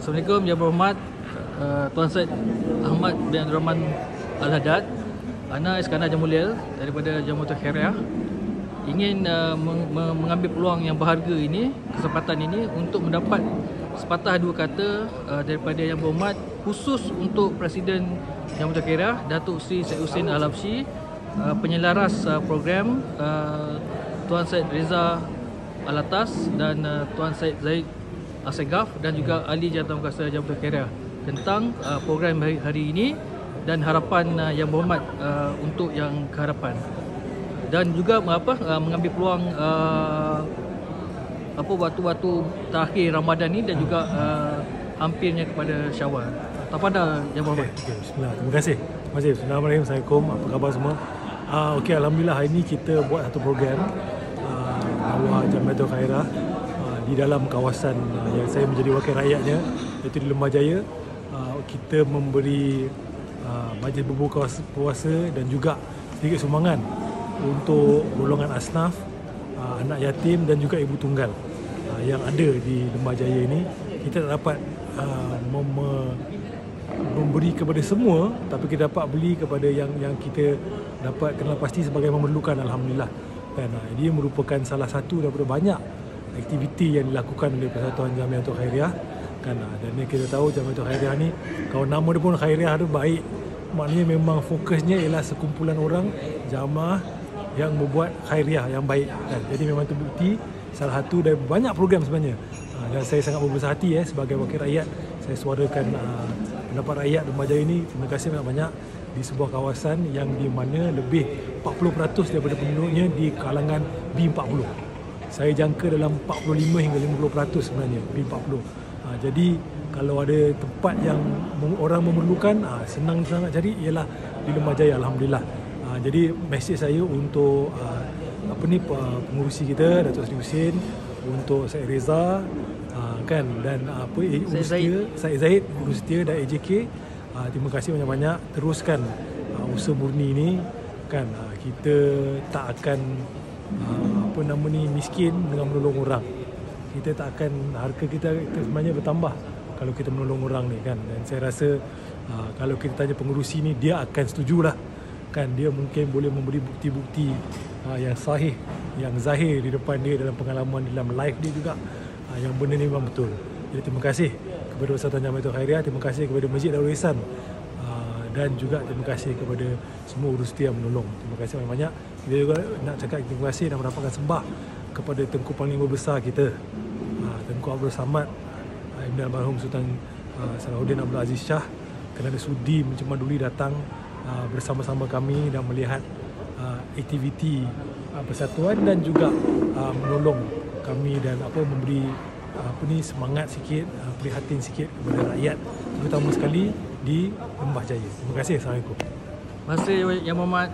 Assalamualaikum Yang Berhormat Tuan Syed Ahmad bin Abdul Rahman Al-Haddad. Ana Iskandar Jamulil daripada Jamaah Khairiyah ingin mengambil peluang yang berharga ini, kesempatan ini untuk mendapat sepatah dua kata daripada Yang Berhormat khusus untuk Presiden Jamaah Khairiyah Datuk Seri Syed Hussein Al-Habsyi, penyelaras program Tuan Syed Reza Alatas dan Tuan Syed Zaid Assegaf dan juga Ahli Jawatankuasa Jamaah Khairiyah tentang program hari ini dan harapan Yang Berhormat untuk yang kehadapan, dan juga mengambil peluang waktu-waktu terakhir Ramadan ni dan juga hampirnya kepada Syawal. Tafadhal Yang Berhormat. Okay, bismillah. Terima kasih. Bismillahirrahmanirrahim. Assalamualaikum. Apa khabar semua? Okey, alhamdulillah hari ini kita buat satu program bawah Jamaah Khairiyah di dalam kawasan yang saya menjadi wakil rakyatnya, iaitu di Lembah Jaya. Kita memberi majlis berbuka puasa dan juga sedikit sumbangan untuk golongan asnaf, anak yatim dan juga ibu tunggal yang ada di Lembah Jaya ini. Kita tak dapat memberi kepada semua, tapi kita dapat beli kepada yang kita dapat kenal pasti sebagai memerlukan, alhamdulillah. Kan, dia merupakan salah satu daripada banyak aktiviti yang dilakukan oleh Persatuan Jamiah Khairiyah. Kan, dan kita tahu Jamiah Khairiyah ni, kalau nama dia pun Khairiyah tu baik, maknanya memang fokusnya ialah sekumpulan orang jamaah yang membuat khairiyah yang baik. Kan, jadi memang terbukti salah satu dari banyak program sebenarnya. Dan saya sangat berbesar hati sebagai wakil rakyat, saya suarakan pendapat rakyat Lembah Jaya ini. Terima kasih banyak-banyak di sebuah kawasan yang di mana lebih 40% daripada penduduknya di kalangan B40. Saya jangka dalam 45 hingga 50% sebenarnya B40. Jadi kalau ada tempat yang orang memerlukan, senang sangat cari ialah di Lembah Jaya, alhamdulillah. Jadi mesej saya untuk pengurusi kita Datuk Seri Hussein, untuk Syed Reza kan, dan Syed Zaid urus setia dan AJK, terima kasih banyak-banyak. Teruskan usaha murni ini kan. Kita tak akan miskin dengan menolong orang. Kita tak akan, harga kita sebenarnya bertambah kalau kita menolong orang ni kan. Dan saya rasa kalau kita tanya pengurusi ni, dia akan setujulah kan. Dia mungkin boleh memberi bukti-bukti yang sahih, yang zahir di depan dia dalam pengalaman dalam live dia juga, yang benda ni memang betul. Jadi terima kasih kepada Persatuan Jamaah Khairiyah, terima kasih kepada Masjid Darul Ihsan, dan juga terima kasih kepada semua urus setia yang menolong. Terima kasih banyak-banyak. Kita juga nak cakap terima kasih dan mendapatkan sembah kepada Tengku Panglima Besar kita, Tengku Abdul Samad Ibn Almarhum Sultan Salahuddin Abdul Aziz Shah, kerana sudi mencemaduli datang bersama-sama kami dan melihat aktiviti persatuan dan juga menolong kami dan memberi semangat sikit, prihatin sikit kepada rakyat, terutama sekali di Lembah Jaya. Terima kasih. Assalamualaikum. Terima kasih Yang Berhormat